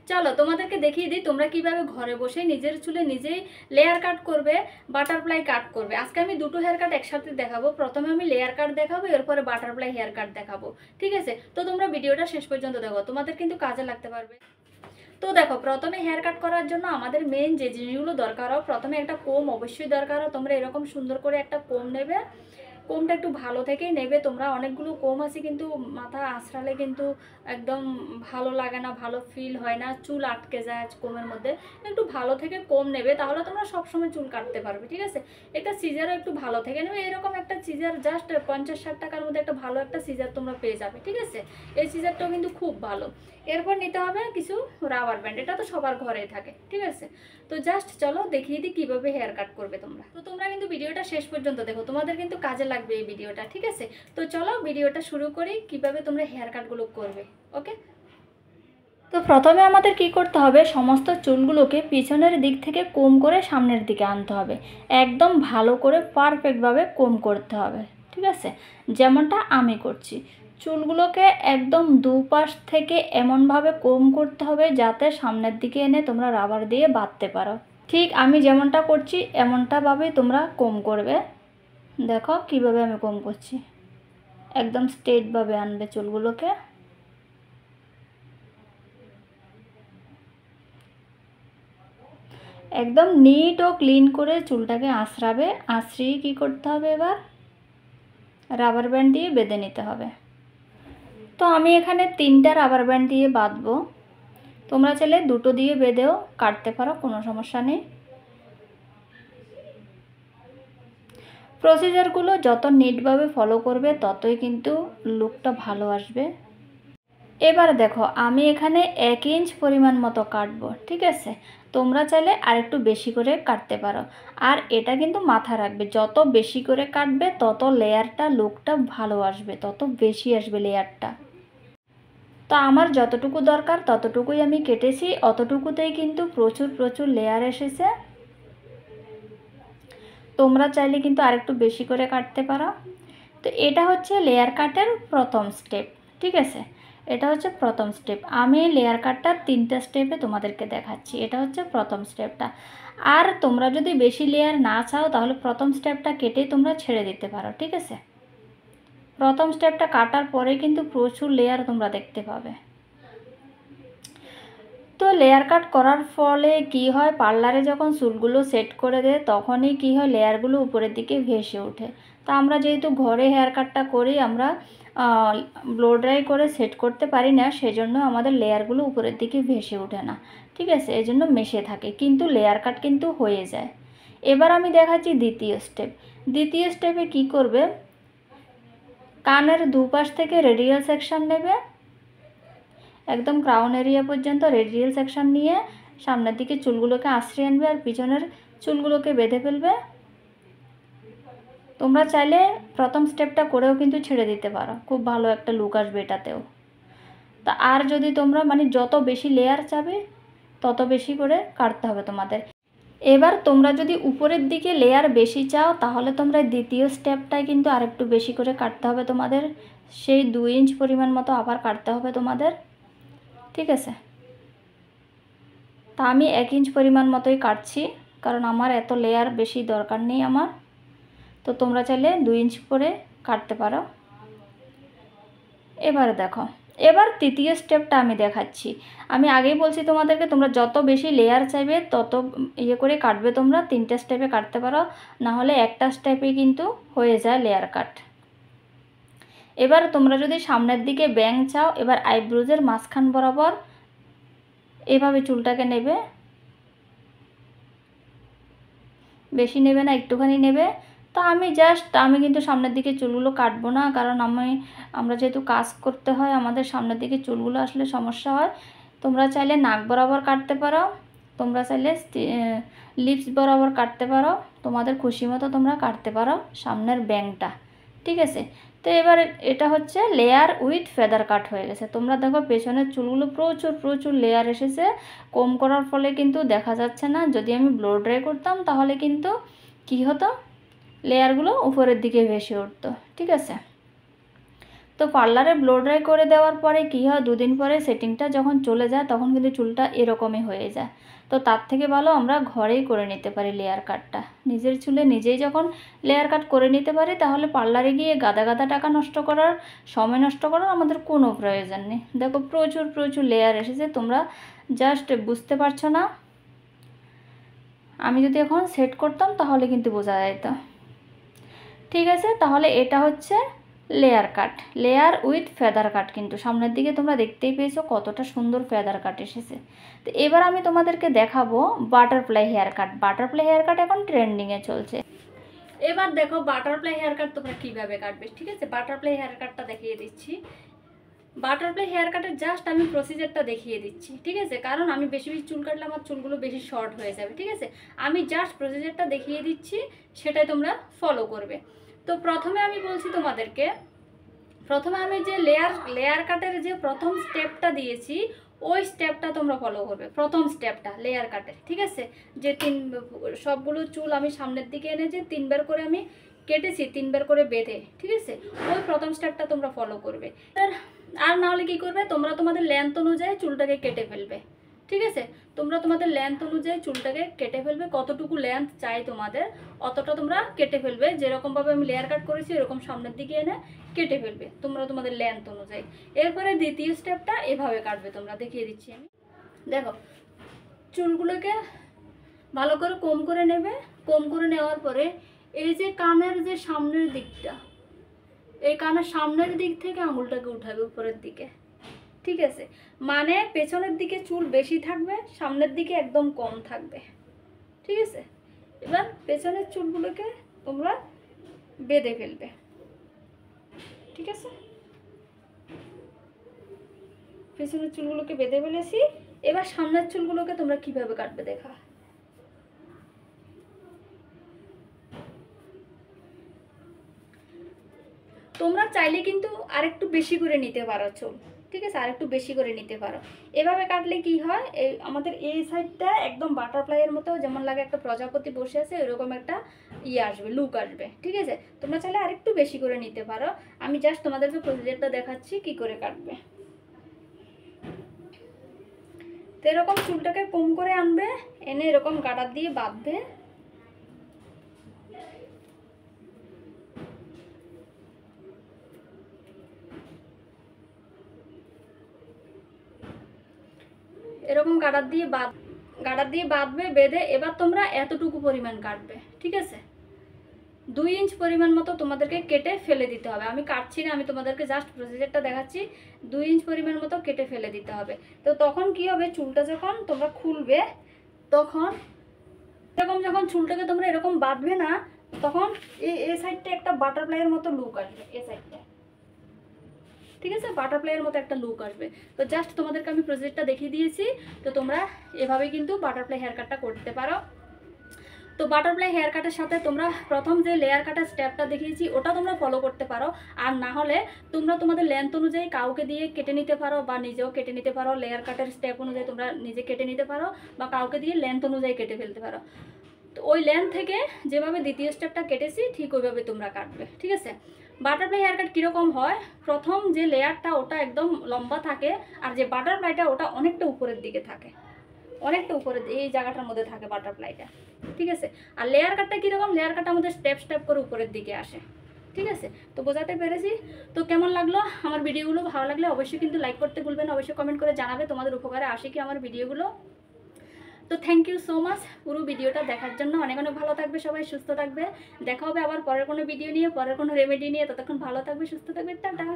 চলো তোমাদেরকে দেখিয়ে দিই তোমরা কিভাবে ঘরে বসে নিজের চুলে নিজেই লেয়ার কাট করবে, বাটারফ্লাই কাট করবে। আজকে আমি দুটো হেয়ার কাট একসাথে দেখাবো। প্রথমে আমি লেয়ার কাট দেখাবো, এরপরে বাটারফ্লাই হেয়ার কাট দেখাবো। ঠিক আছে, তো তোমরা ভিডিওটা শেষ পর্যন্ত দেখো, তোমাদের কিন্তু কাজে লাগতে পারবে। তো দেখো, প্রথমে হেয়ার কাট করার জন্য আমাদের মেন যে জিনিসগুলো দরকার হয়, প্রথমে একটা কোম অবশ্যই দরকার হয়। তোমরা এরকম সুন্দর করে একটা কোম নেবে, কোমটা একটু ভালো থেকেই নেবে। তোমরা অনেকগুলো কোম আছে কিন্তু মাথা আঁচড়ালে কিন্তু একদম ভালো লাগে না, ভালো ফিল হয় না, চুল আটকে যায় কোমের মধ্যে। একটু ভালো থেকে কোম নেবে, তাহলে তোমরা সবসময় চুল কাটতে পারবে। ঠিক আছে, একটা সিজারও একটু ভালো থেকে নেবে। এরকম একটা সিজার জাস্ট 50-60 টাকার মধ্যে একটা ভালো একটা সিজার তোমরা পেয়ে যাবে। ঠিক আছে, এই সিজারটাও কিন্তু খুব ভালো। এরপর নিতে হবে কিছু রাবার ব্যান্ড, এটা তো সবার ঘরেই থাকে। ঠিক আছে, তো জাস্ট চলো দেখিয়ে দিই কীভাবে হেয়ার কাট করবে তোমরা। তো তোমরা কিন্তু ভিডিওটা শেষ পর্যন্ত দেখো, তোমাদের কিন্তু কাজে লাগবে এই ভিডিওটা। ঠিক আছে, তো চলো ভিডিওটা শুরু করি কিভাবে তোমরা হেয়ার কাটগুলো করবে। ওকে, তো প্রথমে আমাদের কি করতে হবে, সমস্ত চুলগুলোকে পিছনের দিক থেকে কোম করে সামনের দিকে আনতে হবে। একদম ভালো করে পারফেক্টভাবে কোম করতে হবে। ঠিক আছে, যেমনটা আমি করছি। চুলগুলোকে একদম দুপাশ থেকে এমনভাবে কোম করতে হবে যাতে সামনের দিকে এনে তোমরা রাবার দিয়ে বাঁধতে পারো। ঠিক আমি যেমনটা করছি এমনটাভাবেই তোমরা কোম করবে। দেখো কিভাবে আমি কোম করছি, একদম স্ট্রেটভাবে আনবে চুলগুলোকে। একদম নিট ও ক্লিন করে চুলটাকে আঁচড়াবে। আঁচড়িয়ে কী করতে হবে, এবার রাবার ব্যান্ড দিয়ে বেঁধে নিতে হবে। তো আমি এখানে 3টা রাবার ব্যান্ড দিয়ে বাঁধবো। তোমরা চাইলে 2টো দিয়ে বেঁধেও কাটতে পারো, কোনো সমস্যা নেই। প্রসিজারগুলো যত নিটভাবে ফলো করবে ততই কিন্তু লুকটা ভালো আসবে। এবার দেখো আমি এখানে 1 ইঞ্চ পরিমাণ মতো কাটবো। ঠিক আছে, তোমরা চাইলে আরেকটু বেশি করে কাটতে পারো। আর এটা কিন্তু মাথায় রাখবে, যত বেশি করে কাটবে তত লেয়ারটা লুকটা ভালো আসবে, তত বেশি আসবে লেয়ারটা। তো আমার যতটুকু দরকার ততটুকুই আমি কেটেছি, অতটুকুতেই কিন্তু প্রচুর প্রচুর লেয়ার এসেছে। তোমরা চাইলে কিন্তু আরেকটু বেশি করে কাটতে পারো। তো এটা হচ্ছে লেয়ার কাটের প্রথম স্টেপ। ঠিক আছে, এটা হচ্ছে প্রথম স্টেপ। আমি লেয়ার কাটটার 3টা স্টেপে তোমাদেরকে দেখাচ্ছি। এটা হচ্ছে প্রথম স্টেপটা। আর তোমরা যদি বেশি লেয়ার না চাও তাহলে প্রথম স্টেপটা কেটেই তোমরা ছেড়ে দিতে পারো। ঠিক আছে, প্রথম স্টেপটা কাটার পরে কিন্তু প্রচুর লেয়ার তোমরা দেখতে পাবে। তো লেয়ার কাট করার ফলে কি হয়, পার্লারে যখন চুলগুলো সেট করে দেয় তখনই কি হয়, লেয়ারগুলো উপরের দিকে ভেসে ওঠে। তা আমরা যেহেতু ঘরে হেয়ার কাটটা করি, আমরা ব্লো ড্রাই করে সেট করতে পারি না, সেজন্য আমাদের লেয়ারগুলো উপরের দিকে ভেসে ওঠে না। ঠিক আছে, এই জন্য মেশে থাকে, কিন্তু লেয়ার কাট কিন্তু হয়ে যায়। এবার আমি দেখাচ্ছি দ্বিতীয় স্টেপ। দ্বিতীয় স্টেপে কি করবে, কানের দুপাশ থেকে রেডিয়াল সেকশন নেবে, একদম ক্রাউন এরিয়া পর্যন্ত রেডিয়াল সেকশন নিয়ে সামনের দিকে চুলগুলোকে আশ্রয় আনবে আর পিছনের চুলগুলোকে বেঁধে ফেলবে। তোমরা চাইলে প্রথম স্টেপটা করেও কিন্তু ছেড়ে দিতে পারো, খুব ভালো একটা লুক আসবে এটাতেও। তা আর যদি তোমরা যত বেশি লেয়ার চাবে তত বেশি করে কাটতে হবে তোমাদের। এবার তোমরা যদি উপরের দিকে লেয়ার বেশি চাও তাহলে তোমরা দ্বিতীয় স্টেপটায় কিন্তু আরেকটু বেশি করে কাটতে হবে তোমাদের, সেই 2 ইঞ্চ পরিমাণ মতো আবার কাটতে হবে তোমাদের। ঠিক আছে, তা আমি 1 ইঞ্চ পরিমাণ মতোই কাটছি, কারণ আমার এত লেয়ার বেশি দরকার নেই আমার। তো তোমরা চাইলে 2 ইঞ্চ করে কাটতে পারো। এবার দেখো, এবার তৃতীয় স্টেপটা আমি দেখাচ্ছি। আমি আগেই বলছি তোমাদেরকে, তোমরা যত বেশি লেয়ার চাইবে তত করে কাটবে। তোমরা 3টা স্টেপে কাটতে পারো, না হলে একটা স্টেপে কিন্তু হয়ে যায় লেয়ার কাট। এবার তোমরা যদি সামনের দিকে ব্যাং চাও, এবার আইব্রোজের মাঝখান বরাবর এভাবে চুলটাকে নেবে, বেশি নেবে না, একটুখানি নেবে। তো আমি কিন্তু সামনের দিকে চুলগুলো কাটবো না, কারণ আমরা যেহেতু কাজ করতে হয় আমাদের সামনের দিকে চুলগুলো আসলে সমস্যা হয়। তোমরা চাইলে নাক বরাবর কাটতে পারো, তোমরা চাইলে লিপস বরাবর কাটতে পারো, তোমাদের খুশি মতো তোমরা কাটতে পারো সামনের ব্যাংটা। ঠিক আছে, তো এবার এটা হচ্ছে লেয়ার উইথ ফেদার কাট হয়ে গেছে। তোমরা দেখো পেছনের চুলগুলো প্রচুর প্রচুর লেয়ার এসেছে, কম করার ফলে কিন্তু দেখা যাচ্ছে না। যদি আমি ব্লো ড্রাই করতাম তাহলে কিন্তু কি হতো, লেয়ারগুলো উপরের দিকে ভেসে উঠতো। ঠিক আছে, তো পার্লারে ব্লো ড্রাই করে দেওয়ার পরে কী হয়, 2 দিন পরে সেটিংটা যখন চলে যায় তখন কিন্তু চুলটা এরকমই হয়ে যায়। তো তার থেকে ভালো আমরা ঘরেই করে নিতে পারি লেয়ার কাটটা। নিজের চুলে নিজেই যখন লেয়ার কাট করে নিতে পারি, তাহলে পার্লারে গিয়ে গাদা গাদা টাকা নষ্ট করার, সময় নষ্ট করার আমাদের কোনো প্রয়োজন নেই। দেখো প্রচুর প্রচুর লেয়ার এসেছে, তোমরা জাস্ট বুঝতে পারছো না। আমি যদি এখন সেট করতাম তাহলে কিন্তু বোঝা যেত। ঠিক আছে, তাহলে এটা হচ্ছে layer cut, layer with feather cut. কিন্তু সামনের দিকে তোমরা দেখতেই পেয়েছো কতটা সুন্দর ফেদার কাট এসেছে। তো এবার আমি তোমাদেরকে দেখাবো butterfly hair cut. Butterfly hair cut এখন ট্রেন্ডিংয়ে চলছে। এবার দেখো বাটারফ্লাই হেয়ার কাট তোমরা কীভাবে কাটবে। ঠিক আছে, বাটারফ্লাই হেয়ার কাটটা দেখিয়ে দিচ্ছি। বাটারফ্লাই হেয়ার কাটের জাস্ট আমি প্রসিজারটা দেখিয়ে দিচ্ছি। ঠিক আছে, কারণ আমি বেশি বেশি চুল কাটলে আমার চুলগুলো বেশি শর্ট হয়ে যাবে। ঠিক আছে, আমি জাস্ট প্রসিজারটা দেখিয়ে দিচ্ছি, সেটাই তোমরা ফলো করবে। তো প্রথমে আমি বলছি তোমাদেরকে, প্রথমে আমি যে লেয়ার কাটের যে প্রথম স্টেপটা দিয়েছি, ওই স্টেপটা তোমরা ফলো করবে। প্রথম স্টেপটা লেয়ার কাটের। ঠিক আছে, যে সবগুলো চুল আমি সামনের দিকে এনে যে 3 বার করে আমি কেটেছি, 3 বার করে বেঁধে। ঠিক আছে, ওই প্রথম স্টেপটা তোমরা ফলো করবে। আর না হলে কী করবে, তোমরা তোমাদের লেন্থ অনুযায়ী চুলটাকে কেটে ফেলবে। ঠিক আছে, তোমরা তোমাদের লেন্থ অনুযায়ী চুলটাকে কেটে ফেলবে। কতটুকু লেন্থ চাই তোমাদের অতটা তোমরা কেটে ফেলবে। যেরকমভাবে আমি লেয়ার কাট করেছি এরকম সামনের দিকে এনে কেটে ফেলবে তোমরা তোমাদের লেন্থ অনুযায়ী। এরপরে দ্বিতীয় স্টেপটা এভাবে কাটবে তোমরা, দেখিয়ে দিচ্ছি আমি। দেখো, চুলগুলোকে ভালো করে কোম করে নেবে। কোম করে নেওয়ার পরে এই যে কানের যে সামনের দিকটা, এই কানের সামনের দিক থেকে আঙুলটাকে উঠাবে উপরের দিকে। ঠিক আছে, মানে পেছনের দিকে চুল বেশি থাকবে, সামনের দিকে একদম কম থাকবে। ঠিক আছে, এবার পেছনের চুলগুলোকে তোমরা বেঁধে ফেলবে। ঠিক আছে, পেছনের চুলগুলোকে বেঁধে ফেলেছি। এবার সামনের চুলগুলোকে তোমরা কিভাবে কাটবে দেখা। তোমরা চাইলে কিন্তু আরেকটু বেশি করে নিতে পারো চুল। ঠিক আছে, আরেকটু বেশি করে নিতে পারো। এভাবে কাটলে কি হয়, এই আমাদের এই সাইডটা একদম বাটারফ্লাইয়ের মতো, যেমন লাগে একটা প্রজাপতি বসে আছে এরকম একটা আসবে, লুক আসবে। ঠিক আছে, তোমরা চাইলে আরেকটু বেশি করে নিতে পারো। আমি জাস্ট তোমাদেরকে প্রসিজারটা দেখাচ্ছি কি করে কাটবে। তো এরকম চুলটাকে কম করে আনবে, এনে এরকম গাডার দিয়ে বাঁধবে। এরকম গাডার দিয়ে বাঁধবে, বেঁধে এবার তোমরা এতটুকু পরিমাণ কাটবে। ঠিক আছে, 2 ইঞ্চ পরিমাণ মতো তোমাদেরকে কেটে ফেলে দিতে হবে। আমি কাটছি না, আমি তোমাদেরকে জাস্ট প্রসিজারটা দেখাচ্ছি। 2 ইঞ্চ পরিমাণ মতো কেটে ফেলে দিতে হবে। তো তখন কি হবে, চুলটা যখন তোমরা খুলবে, তখন এরকম যখন চুলটাকে তোমরা এরকম বাঁধবে না, তখন এই সাইডটা একটা বাটারফ্লাইয়ের মতো লুক আসবে। এই সাইডটা, ঠিক আছে, বাটারফ্লাইয়ের মতো একটা লুক আসবে। তো জাস্ট তোমাদেরকে আমি প্রসিজারটা দেখিয়ে দিয়েছি। তো তোমরা এভাবে কিন্তু বাটারফ্লাই হেয়ার কাটটা করতে পারো। তো বাটারফ্লাই হেয়ার কাটের সাথে তোমরা প্রথম যে লেয়ার কাটার স্টেপটা দেখিয়েছি ওটা তোমরা ফলো করতে পারো। আর না হলে তোমরা তোমাদের লেন্থ অনুযায়ী কাউকে দিয়ে কেটে নিতে পারো, বা নিজেও কেটে নিতে পারো। লেয়ার কাটের স্টেপ অনুযায়ী তোমরা নিজে কেটে নিতে পারো, বা কাউকে দিয়ে লেন্থ অনুযায়ী কেটে ফেলতে পারো। তো ওই লেন্থ থেকে যেভাবে দ্বিতীয় স্টেপটা কেটেছি ঠিক ওইভাবে তোমরা কাটবে। ঠিক আছে, বাটারফ্লাই হেয়ার কাট কীরকম হয়, প্রথম যে লেয়ারটা ওটা একদম লম্বা থাকে, আর যে বাটারফ্লাইটা ওটা অনেকটা উপরের দিকে থাকে, অনেকটা উপরে এই জায়গাটার মধ্যে থাকে বাটারফ্লাইটা। ঠিক আছে, আর লেয়ার কাটটা কীরকম, লেয়ার কাটটা আমাদের স্টেপ স্টেপ করে উপরের দিকে আসে। ঠিক আছে, তো বোঝাতে পেরেছি। তো কেমন লাগলো আমার ভিডিওগুলো? ভালো লাগলে অবশ্যই কিন্তু লাইক করতে ভুলবেন, অবশ্যই কমেন্ট করে জানাবে তোমাদের উপকারে আসে কি আমার ভিডিওগুলো। তো থ্যাংক ইউ সো মাচ পুরো ভিডিওটা দেখার জন্য। অনেক অনেক ভালো থাকবে সবাই, সুস্থ থাকবে। দেখা হবে আবার পরের কোনো ভিডিও নিয়ে, পরের কোনো রেমেডি নিয়ে। ততক্ষণ ভালো থাকবে, সুস্থ থাকবে, টাটা।